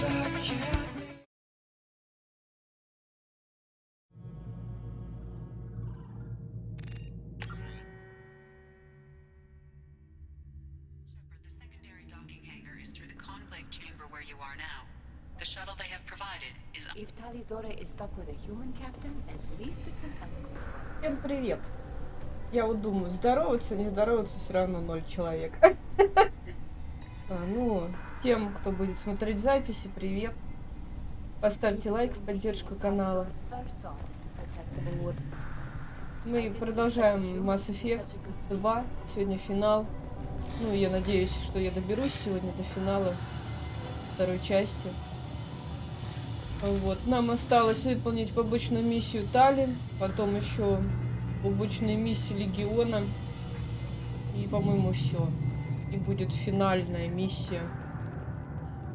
Всем привет. Я вот думаю, здороваться, не здороваться, все равно 0 человек. Ну, тем, кто будет смотреть записи, привет. Поставьте лайк в поддержку канала. Вот. Мы продолжаем Mass Effect 2. Сегодня финал. Ну, я надеюсь, что я доберусь сегодня до финала второй части. Вот. Нам осталось выполнить побочную миссию Таллин, потом еще побочные миссии Легиона. И, по-моему, все. И будет финальная миссия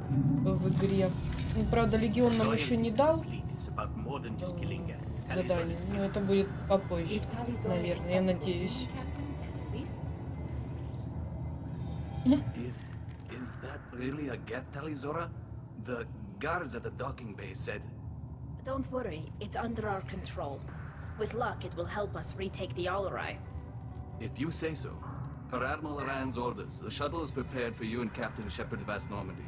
в игре. Ну, правда, Легион нам еще не дал задание, но это будет попозже, наверное, я надеюсь. The guards at the docking bay said... Don't worry, it's under our control. With luck, it will help us retake the Alarai. If you say so. Per Admiral Rand's orders, the shuttle is prepared for you and Captain Shepard of West Normandy.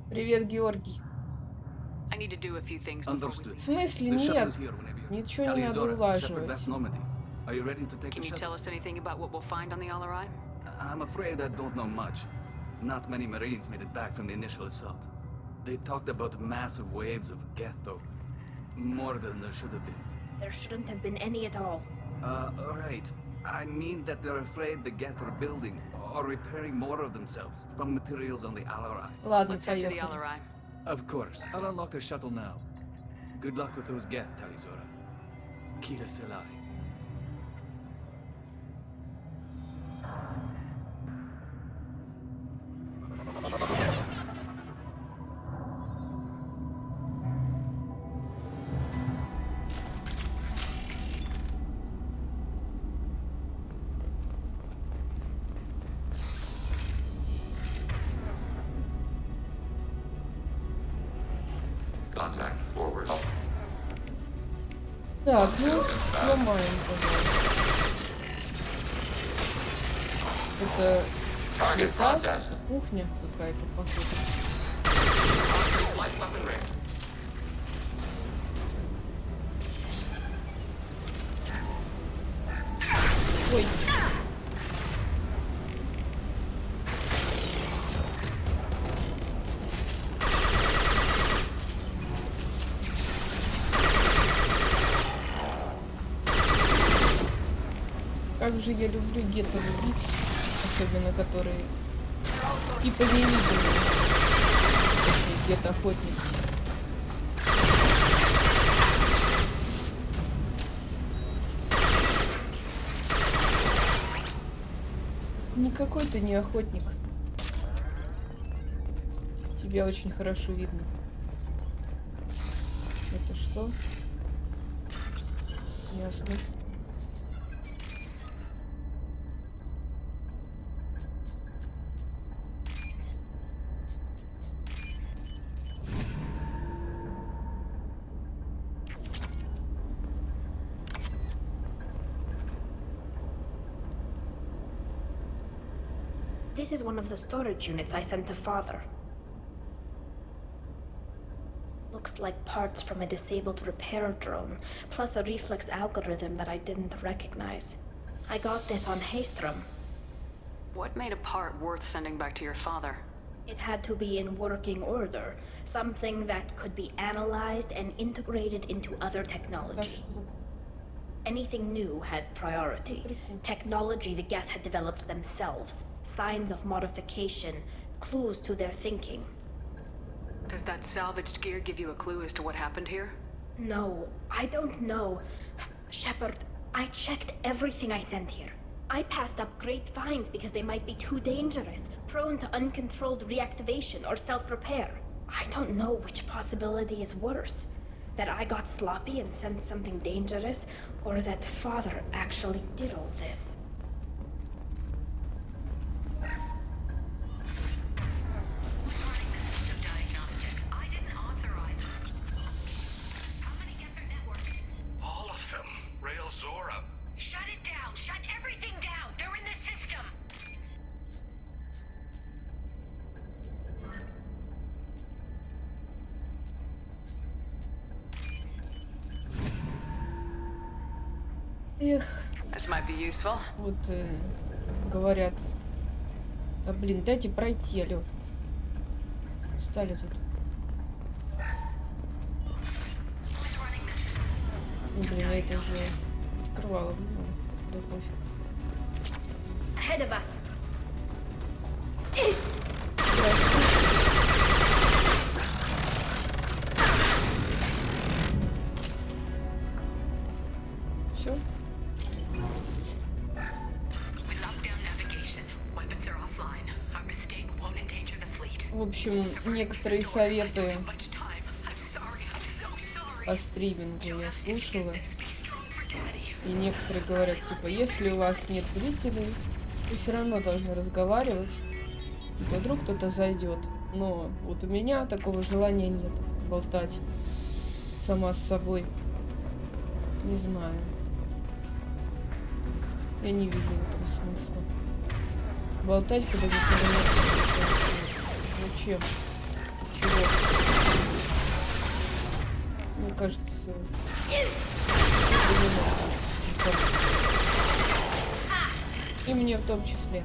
Привет, Георгий. I need to do a few things. Understood. В смысле нет? Ничего не надо улаживать. Are you ready to take Can the you shuttle? tell us anything about what we'll find on the Alarai? I'm afraid I don't know much. Not many Marines made it back from the initial assault. They talked about massive waves of Geth, though. More than there should have been. There shouldn't have been any at all. Right. I mean that they're afraid the Geth are building or repairing more of themselves from materials on the Alarai. Ладно, Let's head to the поехали. Alarai. Of course. I'll unlock the shuttle now. Good luck with those Geth, Talizora. Kila Selai. Contact forward. Так, ну, сломаем, пожалуйста. Это Target летак? processed. Кухня какая-то, походу. Light weapon range. Ой. Как же я люблю гетто любить, особенно которые типа невидимые. Гетто охотники. Никакой ты не охотник. Тебя очень хорошо видно. Это что? Ясно. This is one of the storage units I sent to Father. Looks like parts from a disabled repair drone, plus a reflex algorithm that I didn't recognize. I got this on Haystrom. What made a part worth sending back to your father? It had to be in working order, something that could be analyzed and integrated into other technology. Anything new had priority. Technology the Geth had developed themselves, signs of modification, clues to their thinking. Does that salvaged gear give you a clue as to what happened here? No, I don't know. Shepard, I checked everything I sent here. I passed up great finds because they might be too dangerous, prone to uncontrolled reactivation or self-repair. I don't know which possibility is worse. That I got sloppy and sent something dangerous, or that Father actually did all this. System Эх, This might be useful. вот говорят. Да блин, дайте пройти, алё. Встали тут. Ну, блин, я это уже открывала. Да пофиг. Ahead of us. Все. В общем, некоторые советы по стримингу я слушала. И некоторые говорят, типа, если у вас нет зрителей, вы все равно должны разговаривать. И вдруг кто-то зайдет. Но вот у меня такого желания нет. Болтать сама с собой. Не знаю. Я не вижу в этом смысла. Болтать, когда никого нет. Зачем? Чего? Мне кажется... И мне в том числе.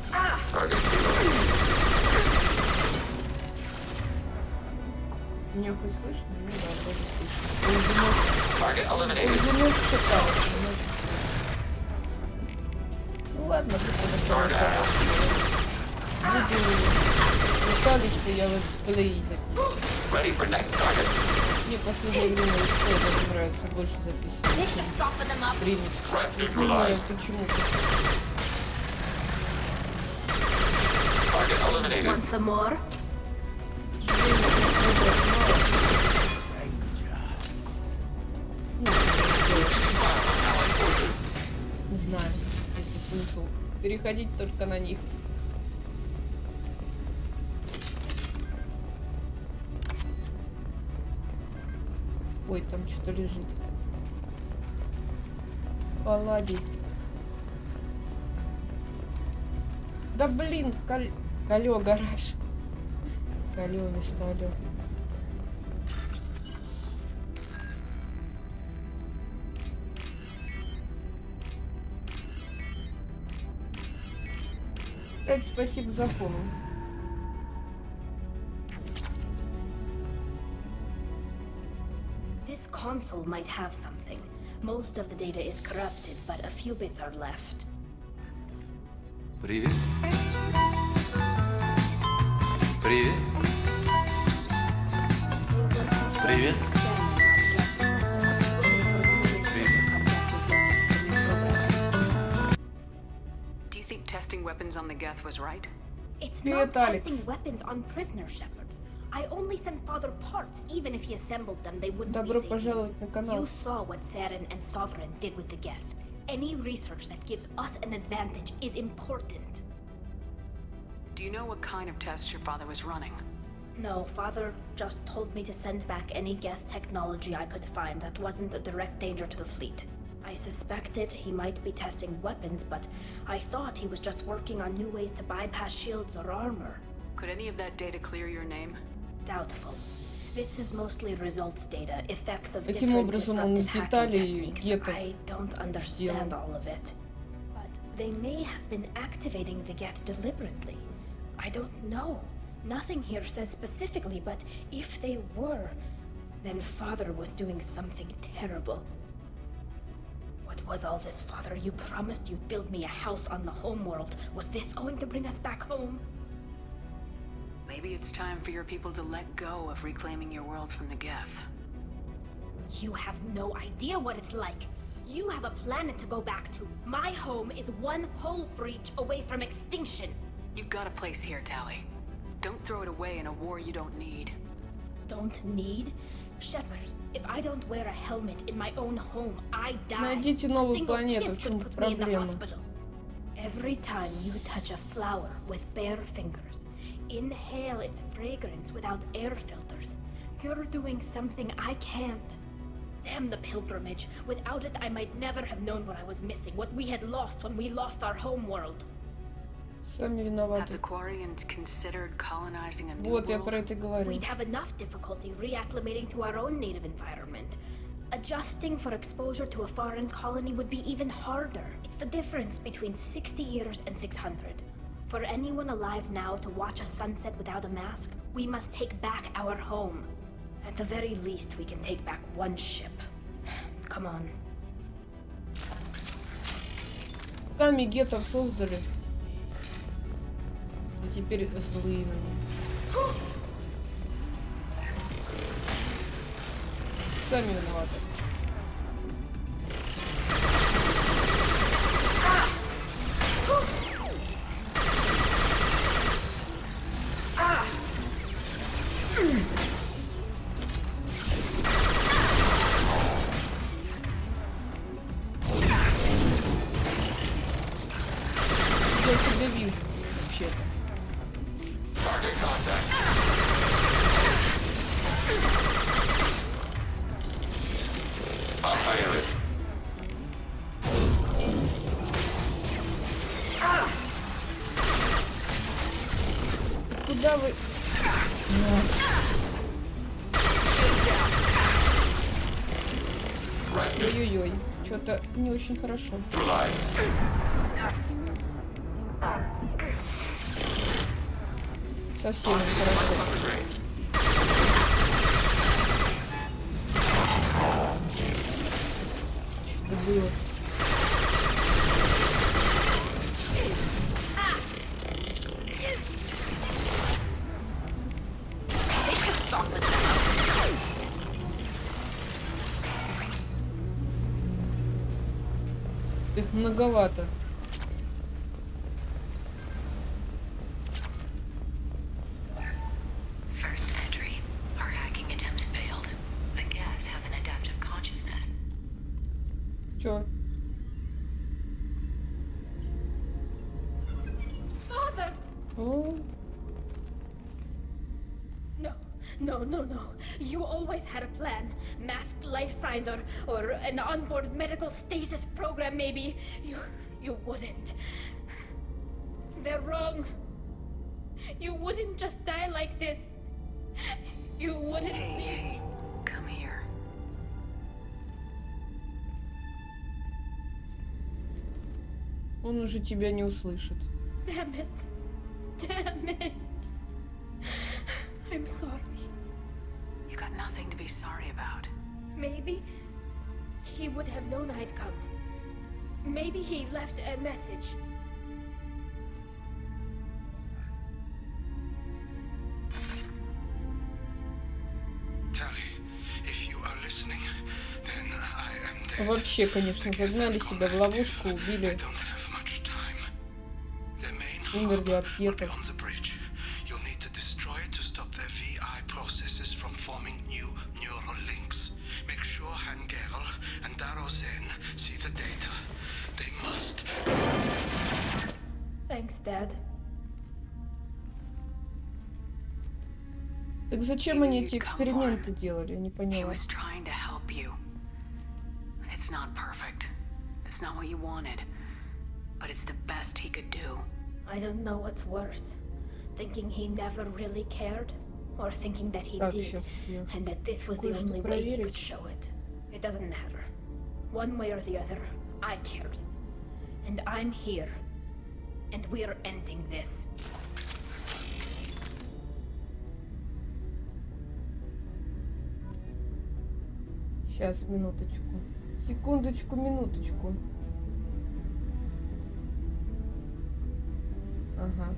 Меня хоть слышно? Ну да, вроде слышно. Он немножко шатался. Ну ладно, устали, что я в летсплее записываю. Мне последнее время даже нравится больше записывать, чем стримить. Не знаю почему. Want some more? Не знаю, есть ли смысл переходить только на них. Ой, там что-то лежит. Паладий. Да блин, колё гараж. Колё вместо алё. Кстати, спасибо за фон. This console might have something. Most of the data is corrupted, but a few bits are left. Привет. Привет. Привет. Do you think testing weapons on the Geth was right? It's Привет, not Алекс. testing weapons on prisoners, Shepard. I only sent Father parts. Even if he assembled them, they wouldn't Добро be safe. пожаловать на канал. You saw what Saren and Sovereign did with the Geth. Any research that gives us an advantage is important. Do you know what kind of tests your father was running? No, Father just told me to send back any Geth technology I could find that wasn't a direct danger to the fleet. I suspected he might be testing weapons, but I thought he was just working on new ways to bypass shields or armor. Could any of that data clear your name? Doubtful. This is mostly results data, effects of Таким different образом, он из disruptive hacking деталей techniques. гетов I don't understand all of it. But they may have been activating the Geth deliberately. I don't know. Nothing here says specifically, but if they were, then Father was doing something terrible. What was all this, Father? You promised you'd build me a house on the homeworld. Was this going to bring us back home? Maybe it's time for your people to let go of reclaiming your world from the Geth. You have no idea what it's like. You have a planet to go back to. My home is one hull breach away from extinction. You've got a place here, Tally. Don't throw it away in a war you don't need. Don't need? Shepard, if I don't wear a helmet in my own home, I die. Найдите A новую single планету, kiss в чем could put me in the проблема? hospital. Every time you touch a flower with bare fingers, inhale its fragrance without air filters, you're doing something I can't. Damn the pilgrimage. Without it, I might never have known what I was missing, what we had lost when we lost our home world. Сами Have виноваты. the Quarians considered colonizing a new Вот, я world? про это и говорю. We'd have enough difficulty reacclimating to our own native environment. Adjusting for exposure to a foreign colony would be even harder. It's the difference between 60 years and 600. For anyone alive now to watch a sunset without a mask, we must take back our home. At the very least, we can take back one ship. Come on. Сами гетов создали. И теперь злые на них. Сами виноваты. Я тебя вижу, вообще-то. Target contact. Pilot. Куда вы? Right. Ой-ой-ой, что-то не очень хорошо. July. Совсем не хорошо. Что было? Их многовато. First entry. Our hacking attempts failed. The Geth have an adaptive consciousness. Чё? Father! О, No. You always had a plan. Masked life signs or an onboard medical stasis program maybe. You wouldn't. They're wrong. You wouldn't just die like this. You wouldn't. Hey, come here. он уже тебя не услышит. Damn it. I'm sorry. You got nothing to be sorry about. Maybe he would have known I'd come. Maybe he left a message. Tally, if you are listening, then I am dead. Вообще, конечно, загнали себя в ловушку, I убили, don't have much time. The main умерли от hub will be гетов. on the bridge. You'll need to destroy it to stop their VI processes from forming new neural links. Make sure Hangel and Ozon see the data. They must. Thanks, Dad. Так зачем они эти эксперименты делали? Я не He поняла. was trying to help you. It's not perfect. It's not what you wanted. But it's the best he could do. I don't know what's worse. Thinking he never really cared, or thinking that he Так, did, сейчас я and that this was the кое-что only way he could проверить. show it. It doesn't matter. One way or the other, I cared. And I'm here. And we're ending this. Сейчас, минуточку. Секундочку, минуточку. Ага.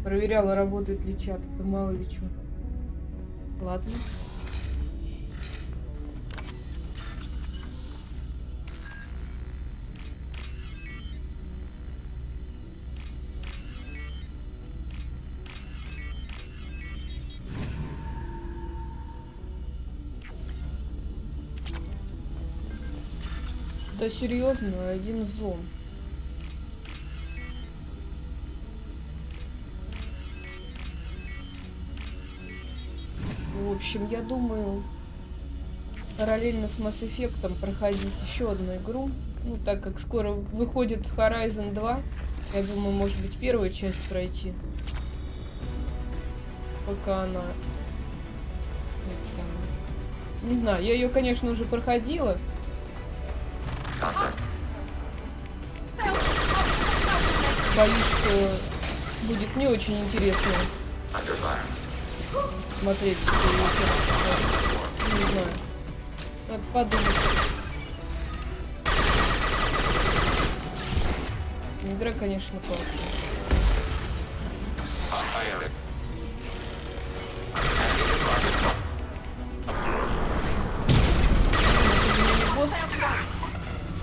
Проверяла, работает ли чат. Да мало ли чего. Ладно. Да серьезно, один взлом. В общем, я думаю, параллельно с Mass Effect проходить еще одну игру. Ну, так как скоро выходит Horizon 2, я думаю, может быть, первую часть пройти. пока она... Не знаю, я ее, конечно, уже проходила. Боюсь, что будет не очень интересно смотреть. Не знаю. Надо подумать. Игра, конечно, классная.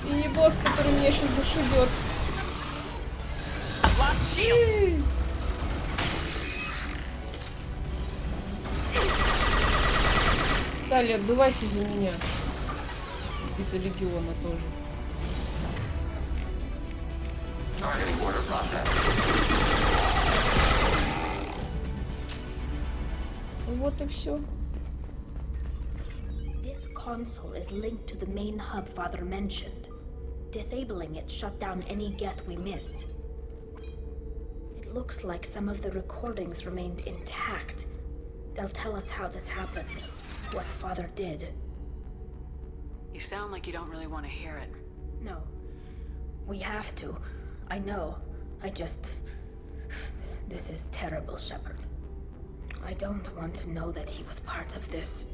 Мини-босс, который меня сейчас зашибет. Далее, отдувайся за меня. И за легиона тоже. Вот и все. This console is linked to the main hub Father mentioned. Disabling it shut down any geth we missed. It looks like some of the recordings remained intact. They'll tell us how this happened, what Father did. You sound like you don't really want to hear it. No. We have to. I know. This is terrible, Shepard. I don't want to know that he was part of this.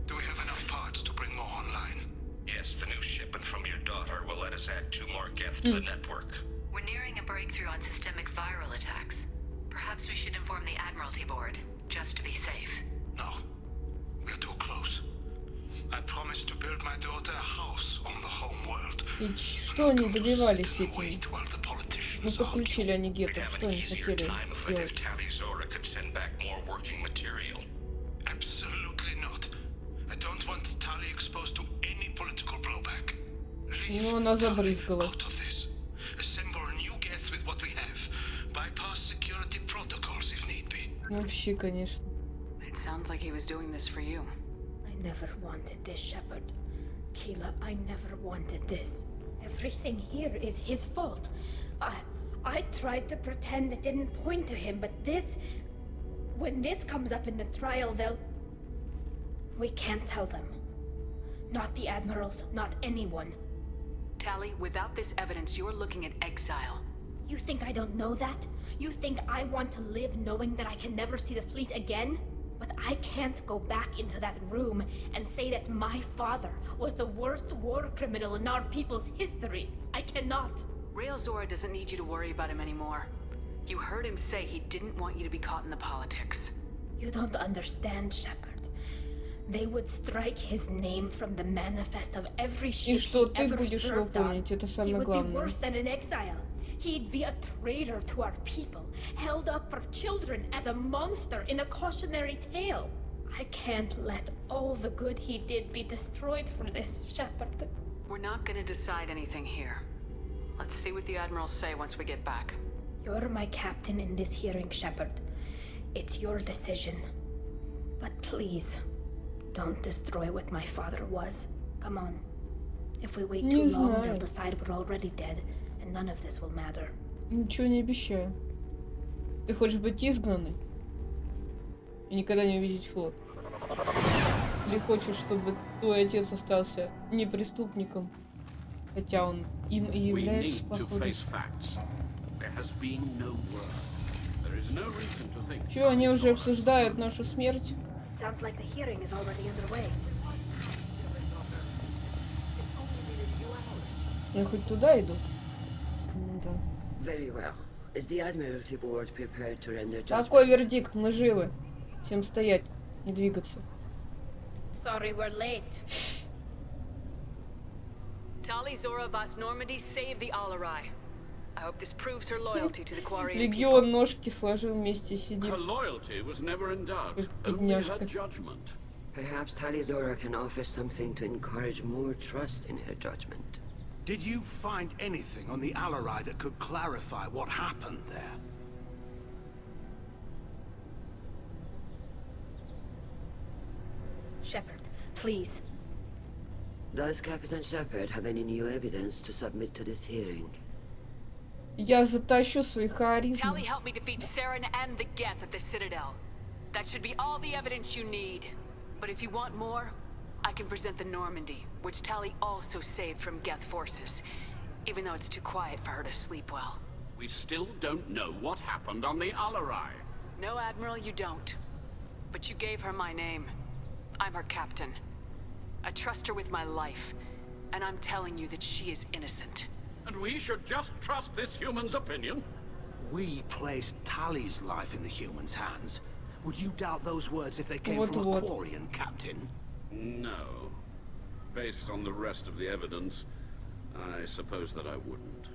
Do we have enough parts to bring more online? Yes, the new shipment from your daughter will let us add 2 more geth to the network. We're nearing a breakthrough on systemic viral attacks. Perhaps we should inform the Admiralty Board, just to be safe. No. We're too close. I promised to build my daughter a house on the home world. И что они добивались этим? Ну, подключили они гетто. Что они хотели делать? Ну, она забрызгала. Вообще, конечно. It sounds like he was doing this for you. I never wanted this, Shepard. Keela, I never wanted this. Everything here is his fault. I tried to pretend it didn't point to him, but this... When this comes up in the trial, they'll... We can't tell them. Not the admirals, not anyone. Tali, without this evidence, you're looking at exile. You think I don't know that? You think I want to live knowing that I can never see the fleet again? But I can't go back into that room and say that my father was the worst war criminal in our people's history. I cannot. Rail Zora doesn't need you to worry about him anymore. You heard him say he didn't want you to be caught in the politics. You don't understand, Shepard. They would strike his name from the manifest of every ship he ever served on. He would be worse than an exile. He'd be a traitor to our people, held up for children as a monster in a cautionary tale. I can't let all the good he did be destroyed for this, Shepard. We're not gonna decide anything here. Let's see what the admirals say once we get back. You're my captain in this hearing, Shepard. It's your decision. But please, don't destroy what my father was. Come on. If we wait too long, they'll decide we're already dead. And none of this will matter. Ничего не обещаю. Ты хочешь быть изгнанной и никогда не увидеть флот? Или хочешь, чтобы твой отец остался не преступником, хотя он им и является, походу? Чё, они уже обсуждают нашу смерть? Я хоть туда иду? Какой вердикт? Мы живы. Всем стоять, не двигаться. Sorry, we're late. Tali Zora Vas Normandy saved the Alarai. I hope this proves her loyalty to the Quarian people. Легион ножки сложил вместе сидит. Her loyalty was never in doubt. Only her judgment. Perhaps Tali Zora can offer something to encourage more trust in her judgment. Did you find anything on the Alarai that could clarify what happened there? Shepard, please. Does Captain Shepard have any new evidence to submit to this hearing? Я затащу свои харизмы. Tally helped me defeat Saren and the Geth at the Citadel. That should be all the evidence you need. But if you want more, I can present the Normandy, which Tally also saved from Geth forces, even though it's too quiet for her to sleep well. We still don't know what happened on the Alarai. No, Admiral, you don't. But you gave her my name. I'm her captain. I trust her with my life, and I'm telling you that she is innocent. And we should just trust this human's opinion? We placed Tally's life in the human's hands. Would you doubt those words if they came from a What? Quarian, Captain? No. Based on the rest of the evidence, I suppose that I wouldn't.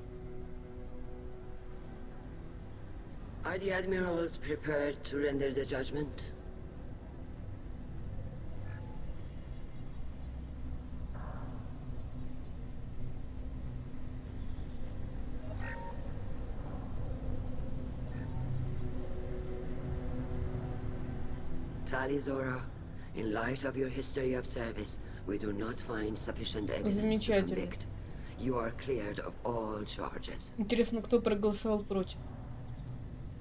Are the admirals prepared to render the judgment? Tali Zora, in light of your history of service, we do not find sufficient evidence to convict. You are cleared of all charges. Интересно, кто проголосовал против?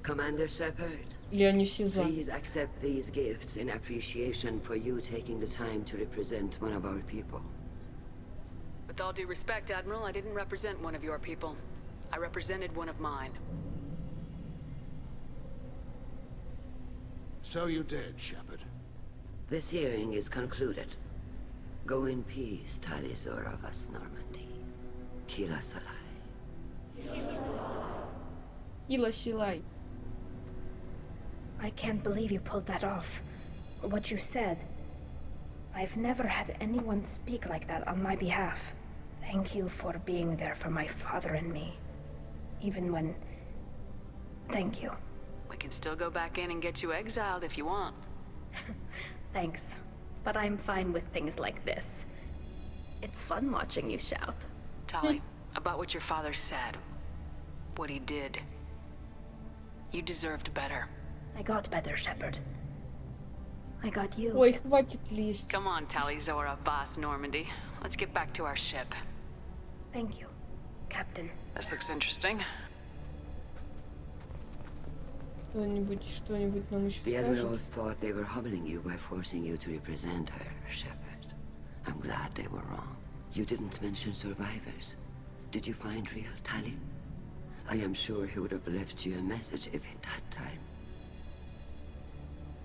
Commander Shepard, Или они все за? please accept these gifts in appreciation for you taking the time to represent one of our people. With all due respect, Admiral, I didn't represent one of your people. I represented one of mine. So you did, Shepard. This hearing is concluded. Go in peace, Tali Zora vas Normandy. Kila Salai. Ила Силай. I can't believe you pulled that off. What you said. I've never had anyone speak like that on my behalf. Thank you for being there for my father and me. Even when... Thank you. We can still go back in and get you exiled if you want. Thanks. But I'm fine with things like this. It's fun watching you shout. Tali, about what your father said. What he did. You deserved better. I got better, Shepard. I got you. Ой, хватит лезть. Come on, Tali Zora vas Normandy. Let's get back to our ship. Thank you, Captain. This looks interesting. Что-нибудь нам еще The скажет? admirals thought they were humbling you by forcing you to represent her, Shepard. I'm glad they were wrong. You didn't mention survivors. Did you find real Tali? I am sure he would have left you a message if he'd had time.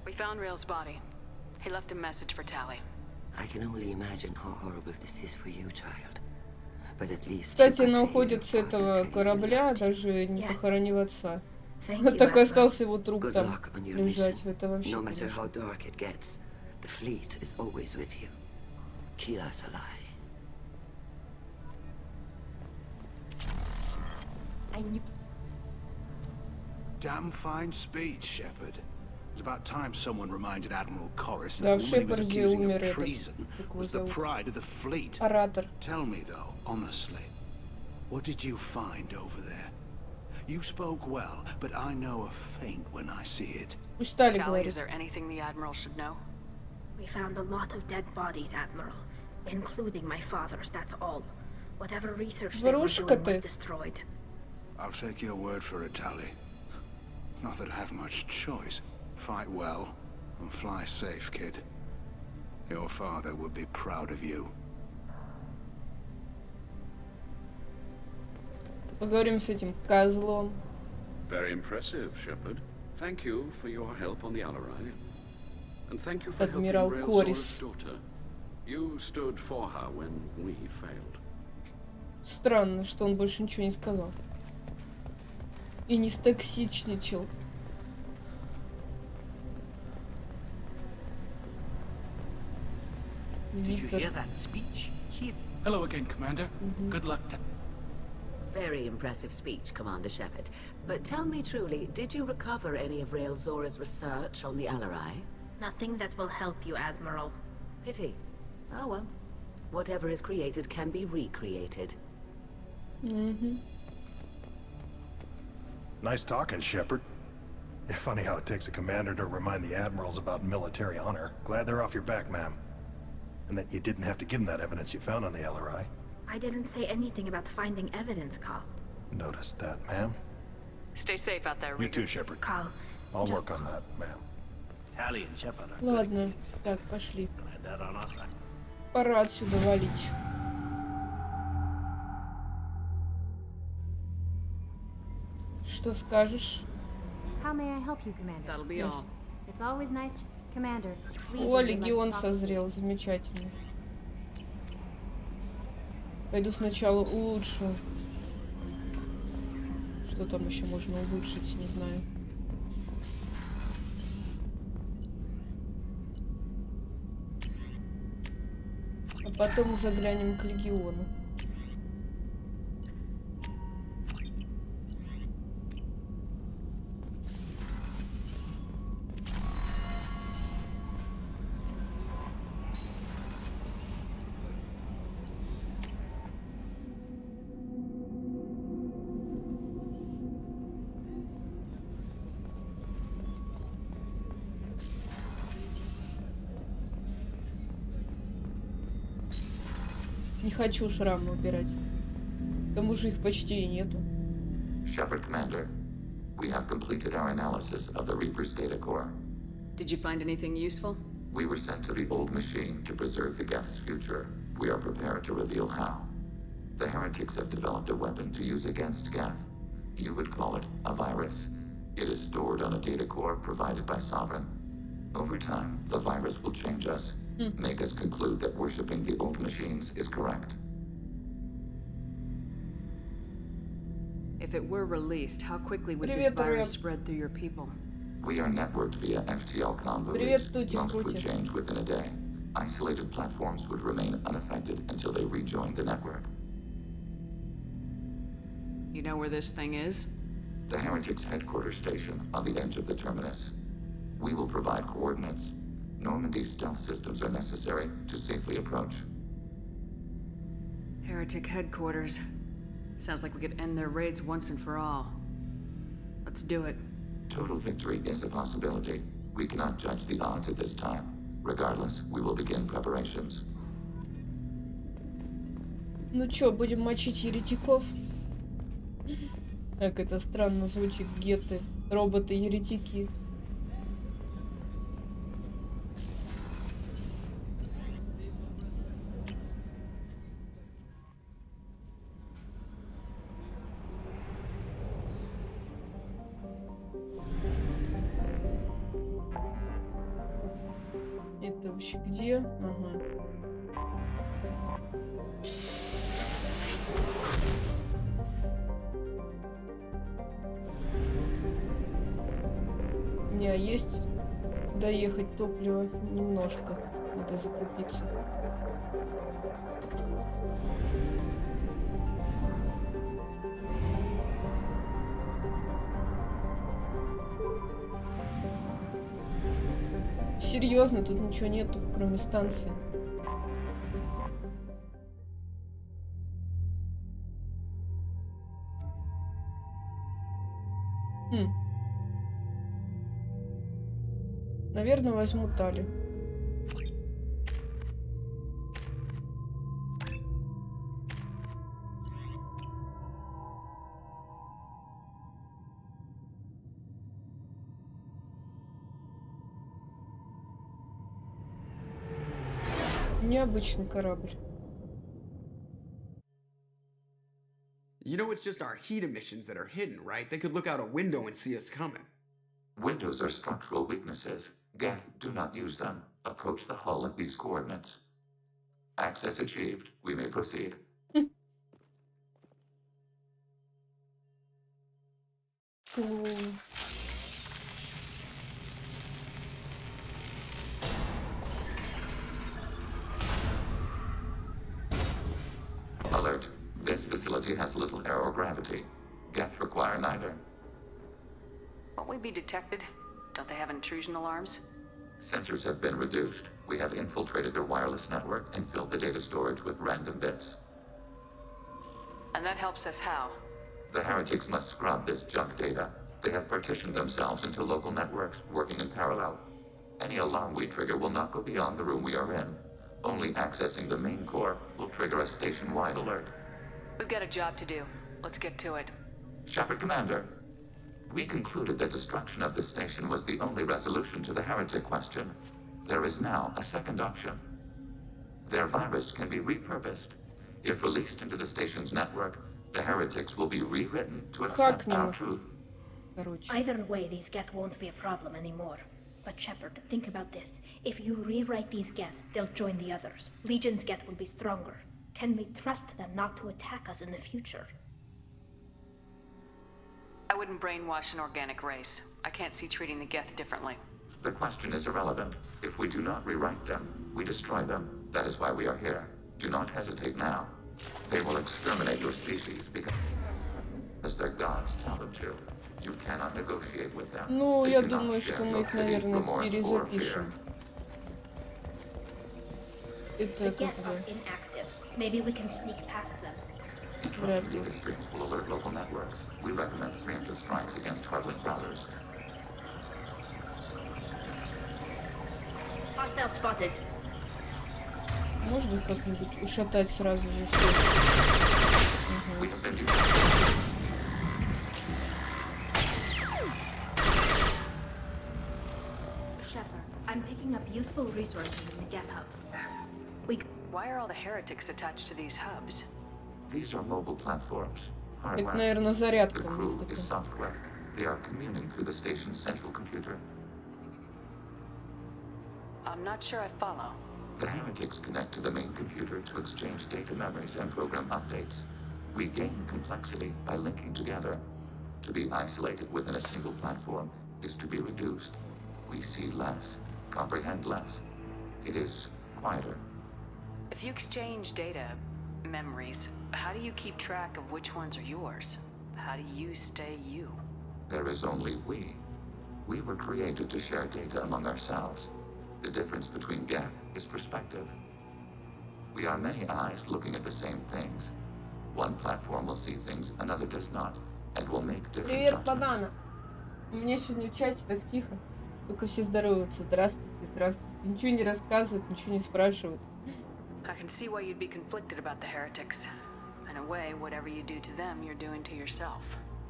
We found Rail's body. He left a message for Tali. I can only imagine how horrible this is for you, child. But at least Кстати, она уходит с этого корабля, даже не похоронив отца. Thank you, Так Admiral. остался его труп Good там luck on your лежать. mission. Это вообще, No matter how конечно. dark it gets, the fleet is always with you. Kila Salai. I knew... Damn fine speech, Shepard. It's about time someone reminded Admiral Corus Да, that в the woman he was Шепарде accusing умер of этот, treason как его was the зовут? pride of the fleet. Оратор. Tell me, though, honestly, what did you find over there? You spoke well, but I know a feint when I see it. Пусть Тали Tali, говорит. is there anything the Admiral should know? We found a lot of dead bodies, Admiral. Including my father's, that's all. Whatever research they were Врушка doing was ты. destroyed. I'll take your word for it, Tali. Not that I have much choice. Fight well and fly safe, kid. Your father would be proud of you. Поговорим с этим козлом. Very impressive, Shepard. Thank you for your help on the Alarai. And thank you for helping Адмирал Rail Корис. Zora's daughter. You stood for her when we failed. Странно, что он больше ничего не сказал. И не стоксичничал. Did you Виктор. hear that speech? Hello again, Commander. Good luck. Very impressive speech, Commander Shepard. But tell me truly, did you recover any of Rail Zora's research on the Alarai? Nothing that will help you, Admiral. Pity. Oh well. Whatever is created can be recreated. Nice talking, Shepard. Funny how it takes a commander to remind the admirals about military honor. Glad they're off your back, ma'am. And that you didn't have to give them that evidence you found on the LRI. I didn't say anything about finding evidence, Cop. Noticed that, ma'am. Stay safe out there, You Reader. too, Shepard. Carl, I'll work on that, ma'am. Tally and Shepard are Ладно, так, пошли. glad that on our side. Пора отсюда валить. Что скажешь? How may I help you, Commander? That'll be Yes. all. It's always nice to... Commander, Legion О, would like to легион talk- созрел, замечательно. Пойду сначала улучшу. Что там еще можно улучшить, не знаю. А потом заглянем к легиону. Не хочу шрамы убирать. К тому же их почти и нету. Shepard, Commander, we have completed our analysis of the Reaper's data core. Did you find anything useful? We were sent to the old machine to preserve the Geth's future. We are prepared to reveal how. The heretics have developed a weapon to use against Geth. You would call it a virus. It is stored on a data core provided by Sovereign. Over time, the virus will change us, make us conclude that worshipping the old machines is correct. If it were released, how quickly would this Привет, virus Ред. spread through your people? We are networked via FTL convoys. Привет, Тути Most would Фрути. change within a day. Isolated platforms would remain unaffected until they rejoin the network. You know where this thing is? The Heretics' headquarters station on the edge of the terminus. We will provide coordinates. Normandy's stealth systems are necessary to safely approach. Heretic headquarters. Sounds like we could end their raids once and for all. Let's do it. Total victory is a possibility. We cannot judge the odds at this time. Regardless, we will begin preparations. Ну чё, будем мочить еретиков? Как это странно звучит, геты, роботы-еретики. Это вообще где? Ага. У меня есть доехать топливо немножко. Надо закупиться. Серьезно, тут ничего нету, кроме станции. Наверное, возьму Тали. Необычный корабль. You know it's just our heat emissions that are hidden, right? They could look out a window and see us coming. Windows are structural weaknesses. Geth, do not use them. Approach the hull at these coordinates. Access achieved. We may proceed. Cool. Alert. This facility has little aerogravity. Geth require neither. Won't we be detected? Don't they have intrusion alarms? Sensors have been reduced. We have infiltrated their wireless network and filled the data storage with random bits. And that helps us how? The heretics must scrub this junk data. They have partitioned themselves into local networks, working in parallel. Any alarm we trigger will not go beyond the room we are in. Only accessing the main core will trigger a station-wide alert. We've got a job to do. Let's get to it. Shepard Commander, we concluded that destruction of this station was the only resolution to the heretic question. There is now a second option. Their virus can be repurposed. If released into the station's network, the heretics will be rewritten to accept our truth. Either way, these Geth won't be a problem anymore. But Shepard, think about this. If you rewrite these Geth, they'll join the others. Legion's Geth will be stronger. Can we trust them not to attack us in the future? I wouldn't brainwash an organic race. I can't see treating the Geth differently. The question is irrelevant. If we do not rewrite them, we destroy them. That is why we are here. Do not hesitate now. They will exterminate your species because their gods tell them to. You cannot negotiate with them. Ну, я думаю, что мы их, наверное, перезапишем. Это как бы... Maybe we can sneak past them. Interrupting data streams will alert local network. We recommend preemptive strikes against hardlink routers. Hostile spotted. Можно как-нибудь ушатать сразу же все? Shepard, I'm picking up useful resources in the Geth hubs. Why are all the heretics attached to these hubs? These are mobile platforms. Это, наверное, зарядка. The crew is software. They are communing through the station's central computer. I'm not sure I follow. The heretics connect to the main computer to exchange data memories and program updates. We gain complexity by linking together. To be isolated within a single platform is to be reduced. We see less, comprehend less. It is quieter. If you exchange data, memories, how do you keep track of which ones are yours? How do you stay you? There is only we. We were created to share data among ourselves. The difference between Geth is perspective. We are many eyes looking at the same things. One platform will see things another does not, and will make different Привет, judgments. банана. У меня сегодня в чате так тихо. Только все здороваются. Здравствуйте, здравствуйте. Ничего не рассказывают, ничего не спрашивают. I can see why you'd be conflicted about the heretics. In a way, whatever you do to them, you're doing to yourself.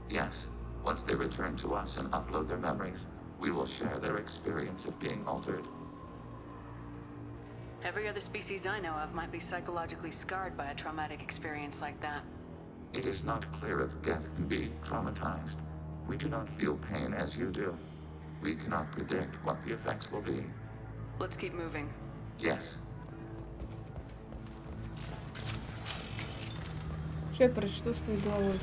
Yes. Once they return to us and upload their memories, we will share their experience of being altered. Every other species I know of might be psychologically scarred by a traumatic experience like that. It is not clear if Geth can be traumatized. We do not feel pain as you do. We cannot predict what the effects will be. Let's keep moving. Yes. Шепард, что с твоей головой?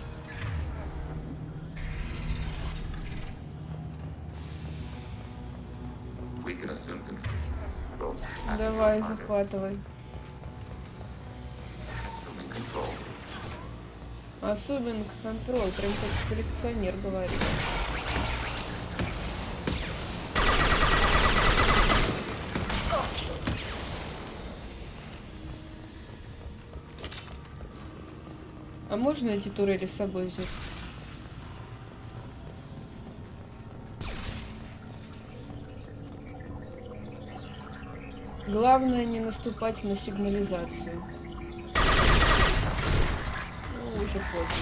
We can assume control. Давай, захватывай. Assuming control. Особенно контроль, прям как коллекционер говорит. А можно эти турели с собой взять? Главное не наступать на сигнализацию. Ну, уже поздно.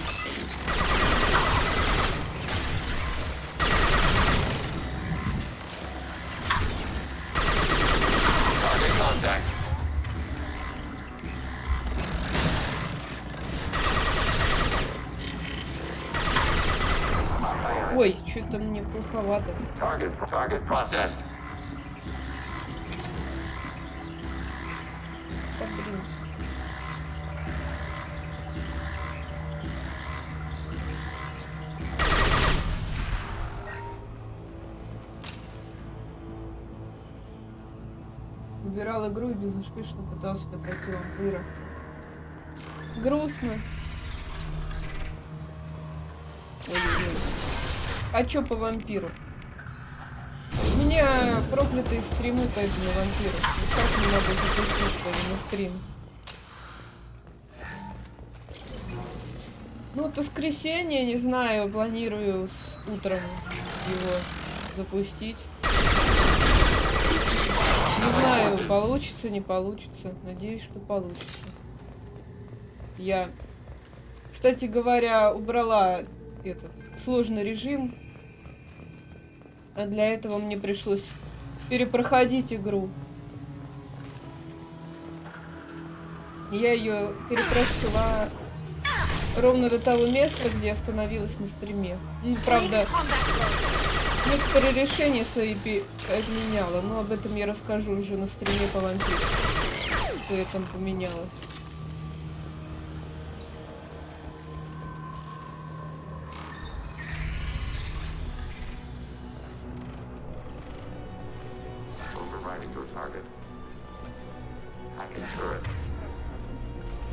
Ой, что-то мне плоховато. Target processed. Да, блин. Убирал игру и безуспешно пытался допройти вампира. Грустно. Ой-ой-ой. А чё по вампиру? У меня проклятые стримы по этому вампиру. Никак не могу запустить на стрим. Ну, вот воскресенье, не знаю, планирую утром его запустить. Не знаю, получится, не получится. Надеюсь, что получится. Я, кстати говоря, убрала этот сложный режим. А для этого мне пришлось перепроходить игру. Я ее перепрошла ровно до того места, где остановилась на стриме. Ну, правда, некоторые решения свои изменяла, но об этом я расскажу уже на стриме по вампиру, что я там поменяла.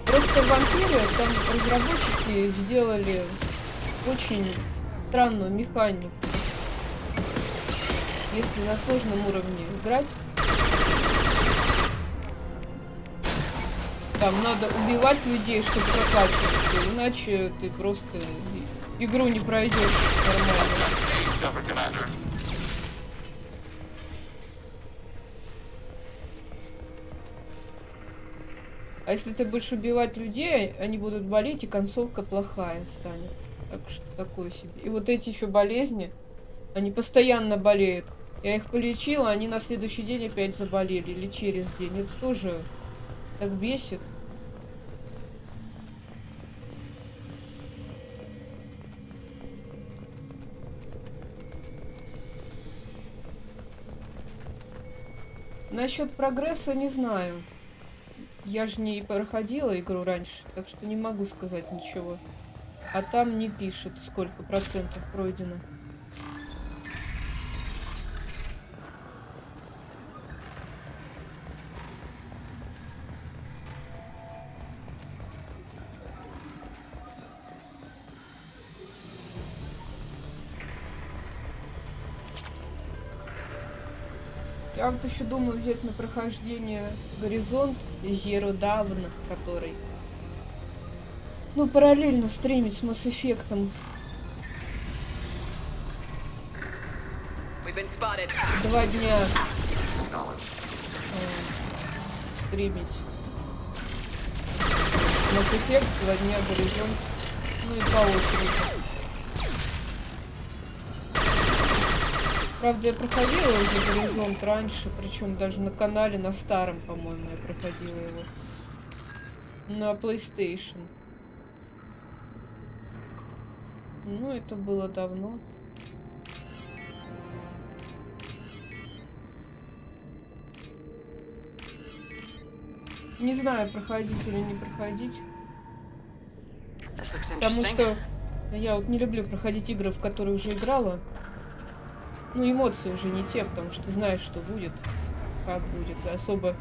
Просто в вампире там разработчики сделали очень странную механику. Если на сложном уровне играть, там надо убивать людей, чтобы прокачиваться, иначе ты просто игру не пройдешь нормально. А если ты будешь убивать людей, они будут болеть, и концовка плохая станет. Так что такое себе. И вот эти еще болезни, они постоянно болеют. Я их полечила, они на следующий день опять заболели. Или через день. Это тоже так бесит. Насчет прогресса не знаю. Я же не проходила игру раньше, так что не могу сказать ничего. А там не пишет, сколько процентов пройдено. Я вот еще думаю взять на прохождение Горизонт Zero Dawn, который, ну, параллельно стримить с Mass Effect. 2 дня стримить Mass Effect, 2 дня Горизонт, ну и по очереди. Правда, я проходила уже Горизонт раньше, причем даже на канале, на старом, по-моему, я проходила его. На PlayStation. Ну, это было давно. Не знаю, проходить или не проходить. Потому что я вот не люблю проходить игры, в которые уже играла. Ну, эмоции уже не те, потому что знаешь, что будет, как будет. И особо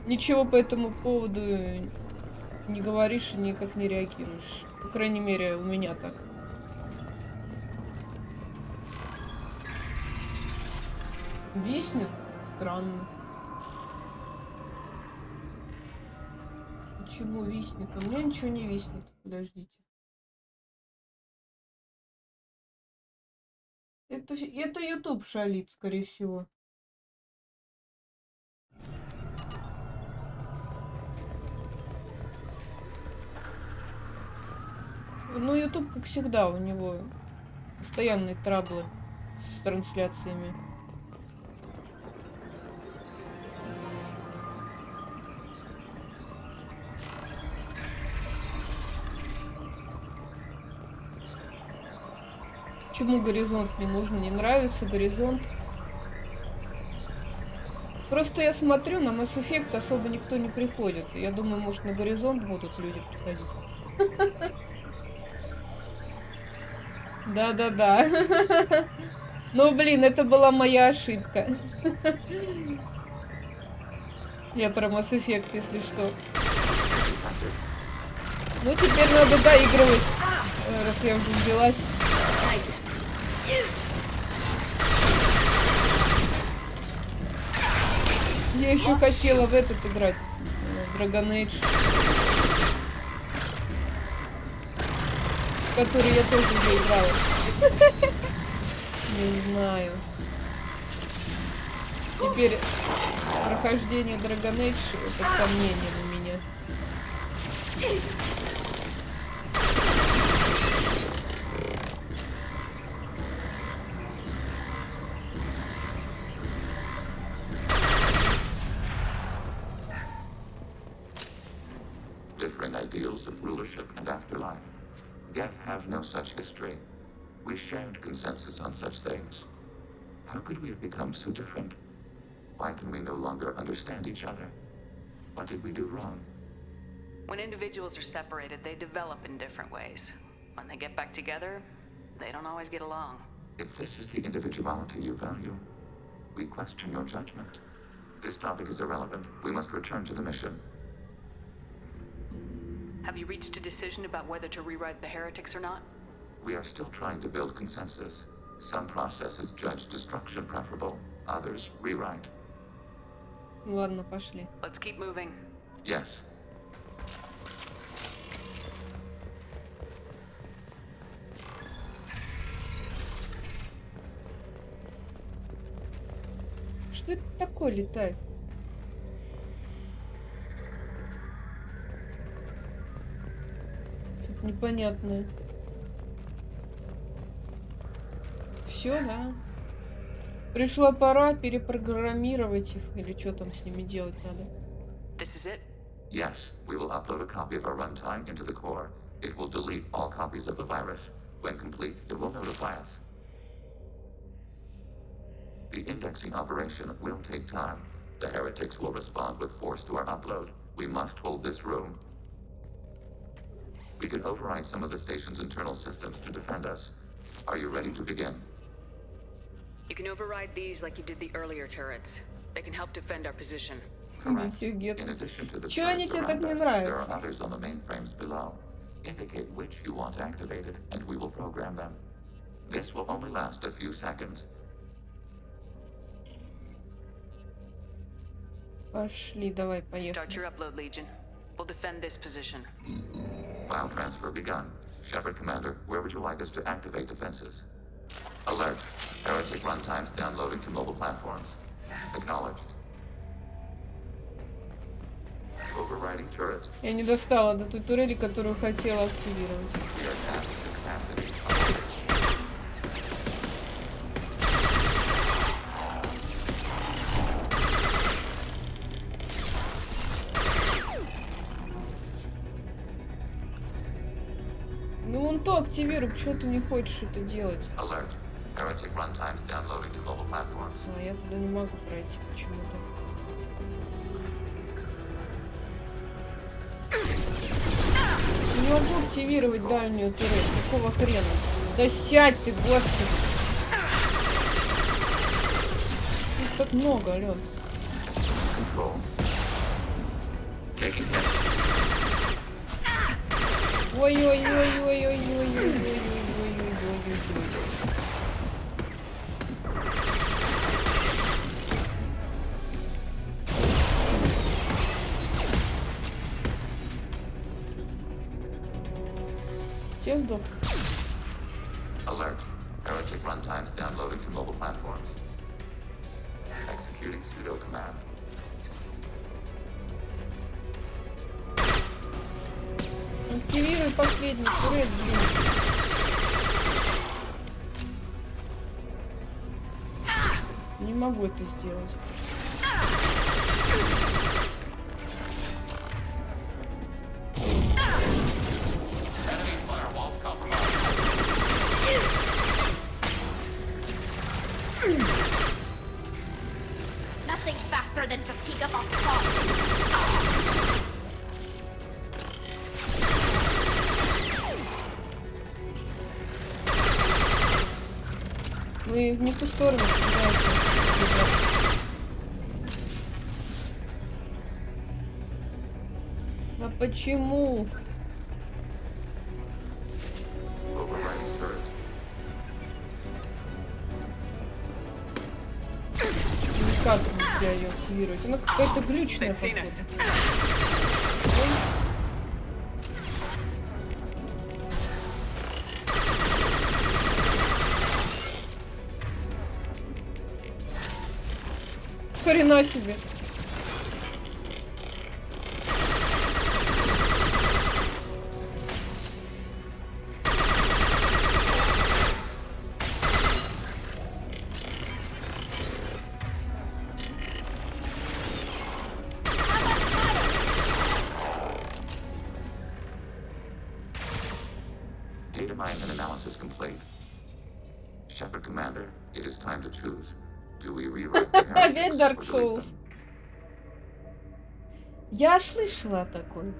ничего по этому поводу не говоришь и никак не реагируешь. По крайней мере, у меня так. Виснет? Странно. Почему виснет? У меня ничего не виснет. Подождите. Это YouTube шалит, скорее всего. Ну, YouTube, как всегда, у него постоянные траблы с трансляциями. Почему Горизонт не нужен? Не нравится Горизонт? Просто я смотрю, на Mass Effect особо никто не приходит. Я думаю, может, на Горизонт будут люди приходить. Да-да-да. Ну, блин, это была моя ошибка. Я про Mass Effect, если что. Ну, теперь надо доигрывать, раз я уже взялась. Я еще хотела в этот играть, Dragon Age, в который я тоже заиграла. Не знаю. Теперь прохождение Dragon Age под сомнением у меня. ideals of rulership and afterlife. Geth have no such history. We shared consensus on such things. How could we have become so different? Why can we no longer understand each other? What did we do wrong? When individuals are separated, they develop in different ways. When they get back together, they don't always get along. If this is the individuality you value, we question your judgment. This topic is irrelevant. We must return to the mission. Have you reached a decision about whether to rewrite the heretics or not? We are still trying to build consensus. Some processes judge destruction preferable, others rewrite. Ладно, пошли. Let's keep moving. Yes. Что это такое летает? Что-то непонятное. Все, да? Пришла пора перепрограммировать их, или что там с ними делать надо. This is it? Yes, we will upload a copy of our runtime into the core. It will delete all copies of the virus. When complete, it will notify us. The indexing operation will take time. The heretics will respond with force to our upload. We must hold this room. We can override some of the station's internal systems to defend us. Are you ready to begin? You can override these like you did the earlier turrets. They can help defend our position. Correct. In addition to the Чё они turrets тебе так around не us, there нравятся? are others on the mainframes below. Indicate which you want activated, and we will program them. This will only last a few seconds. Пошли, давай, поехали. Start your upload, Legion. We'll defend this position. File transfer begun. Shepard Commander, where would you like us to activate defenses? Alert. Heretic runtimes downloading to mobile platforms. Acknowledged. Overriding turret. Я не достала до той турели, которую хотела активировать. We are tasked to capacity. Ну вон то активируй, почему ты не хочешь это делать? Alert. Heretic runtimes downloading to mobile platforms. А я туда не могу пройти почему-то. Не могу активировать дальнюю турель. Какого хрена? Да сядь ты, господи! Их так много, Алён. Control. Taking hit. Ой-ой-ой-ой-ой-ой-ой-ой-ой-ой-ой-ой-ой-ой. Все сдох. Alert. Heretic runtimes downloading to mobile platforms. Executing pseudo command. Активируй последний турель, блин. Не могу это сделать. Nothing faster than fatigue of our fall. Вы не в ту сторону стреляете. А почему? Overriding turret. Никак нельзя ее активировать. Она какая-то глючная, походу. Хрена себе. Shepard Commander, it is time to choose. Do we rewrite the heretics Опять or Dark delete Souls. them? Я слышала о такой.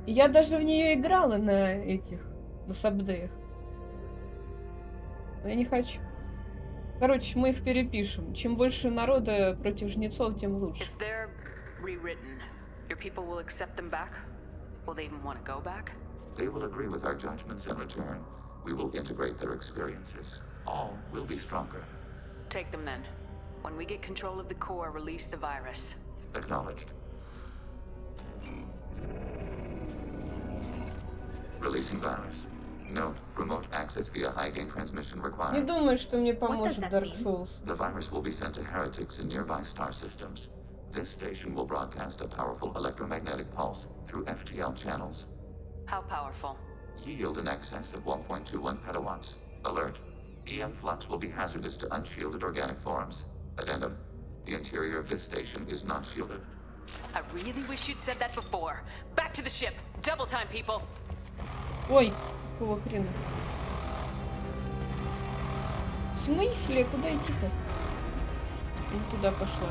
Я даже в нее играла на сабдеях. Но я не хочу. Короче, мы их перепишем. Чем больше народа против жнецов, тем лучше. If they're rewritten, your people will accept them back? Will they even want to go back? They will agree with our judgments in return. We will integrate their experiences. All will be stronger. Take them then. When we get control of the core, release the virus. Acknowledged. Releasing virus. Note, remote access via high-gain transmission Не required. думаю, что мне поможет Dark Souls. The virus will be sent to heretics in nearby star systems. This station will broadcast a powerful electromagnetic pulse through FTL channels. How powerful? Yield in excess of 1.21 petawatts. Alert. EM flux will be hazardous to unshielded organic forms. Addendum. The interior of this station is not shielded. I really wish you'd said that before. Back to the ship. Double time, people. Ой, какого хрена? В смысле? Куда идти-то? Не туда пошла.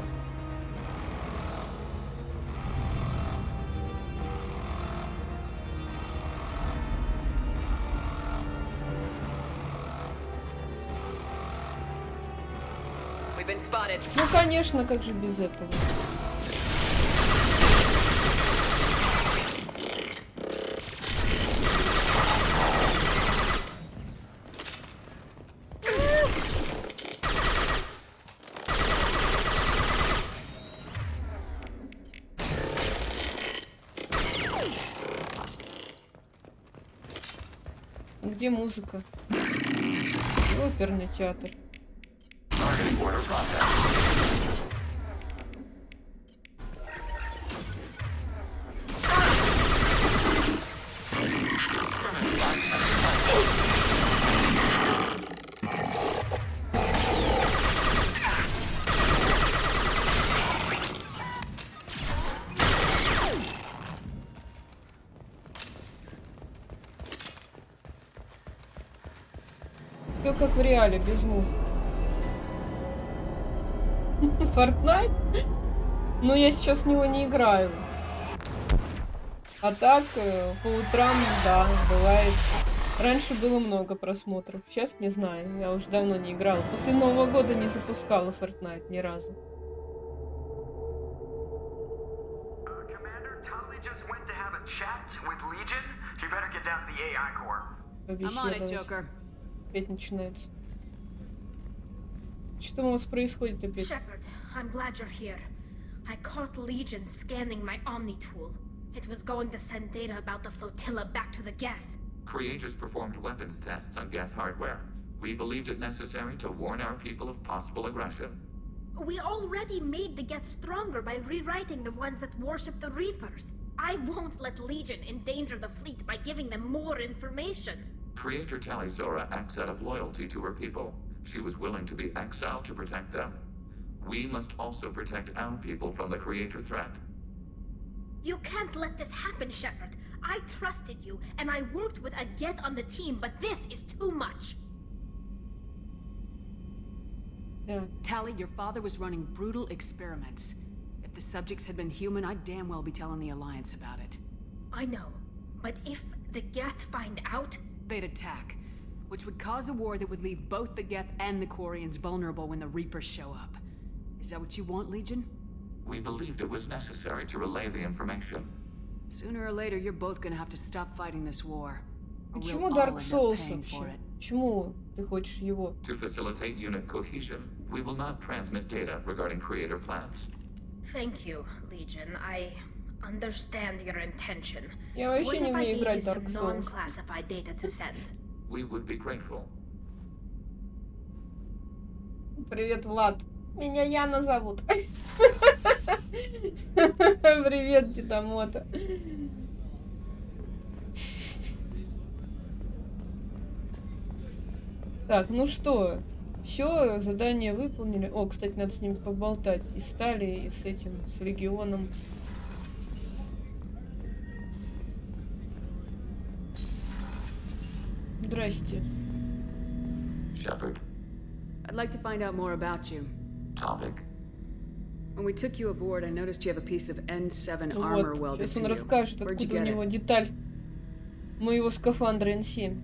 We've been spotted. Ну, конечно, как же без этого? Где музыка? Оперный театр. Все как в реале, без музыки. Fortnite? Ну, я сейчас в него не играю. А так, по утрам, да, бывает. Раньше было много просмотров. Сейчас не знаю, я уже давно не играла. После Нового года не запускала Fortnite ни разу. Побеседовать. Опять начинается. Что у вас происходит опять? Shepard, I'm glad you're here. I caught Legion scanning my Omni tool. It was going to send data about the flotilla back to the Geth. Creators performed weapons tests on Geth hardware. We believed it necessary to warn our people of possible aggression. We already made the Geth stronger by rewriting the ones that worship the Reapers. I won't let Legion endanger the fleet by giving them more information. Creator Tali Zora acts out of loyalty to her people. She was willing to be exiled to protect them. We must also protect our people from the Creator threat. You can't let this happen, Shepard. I trusted you, and I worked with a Geth on the team, but this is too much. Tali, your father was running brutal experiments. If the subjects had been human, I'd damn well be telling the Alliance about it. I know, but if the Geth find out... They'd attack, which would cause a war that would leave both the Geth and the Quarians vulnerable when the Reapers show up. Is that what you want, Legion? We believed it was necessary to relay the information. Sooner or later, you're both gonna have to stop fighting this war. Почему Dark Souls вообще? Почему ты хочешь его? To facilitate unit cohesion, we will not transmit data regarding Creator plans. Thank you, Legion. I understand your intention. Я вообще не умею играть What Dark if I gave you some Souls. non-classified data to send? We would be grateful. Привет, Влад. Меня Яна зовут. Привет, Дедамота. Так, ну что, все, задание выполнили. О, кстати, надо с ним поболтать. И с Тали, и с этим, с Легионом. Shepard, I'd like to find out more about you. Topic. When we took you aboard, I noticed you have a piece of N7 Ну armor вот, welded сейчас to он you. расскажет, Where'd you откуда у get него it? деталь моего скафандра N7.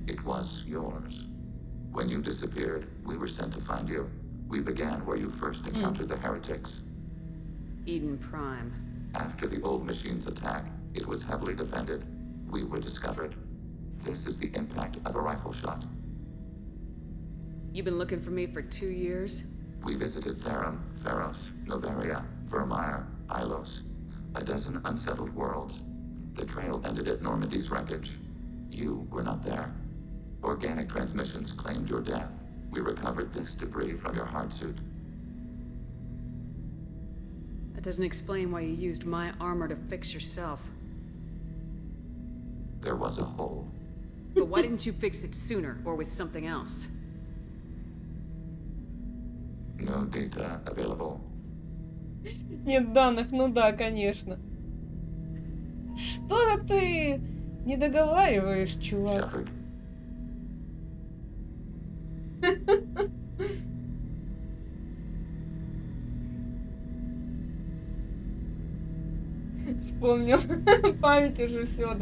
It was yours. When you disappeared, we were sent to find you. We began where you first encountered the heretics. Eden Prime. After the old machine's attack, it was heavily defended. We were discovered. This is the impact of a rifle shot. You've been looking for me for 2 years? We visited Therum, Pharos, Noveria, Vermeer, Ilos. A dozen unsettled worlds. The trail ended at Normandy's wreckage. You were not there. Organic transmissions claimed your death. We recovered this debris from your hard suit. That doesn't explain why you used my armor to fix yourself. There was a hole. But why didn't you fix it sooner, or with something else? No data available. Нет данных, ну да, конечно. Что-то ты не договариваешь, чувак. Shepard. Вспомнил. Память уже все.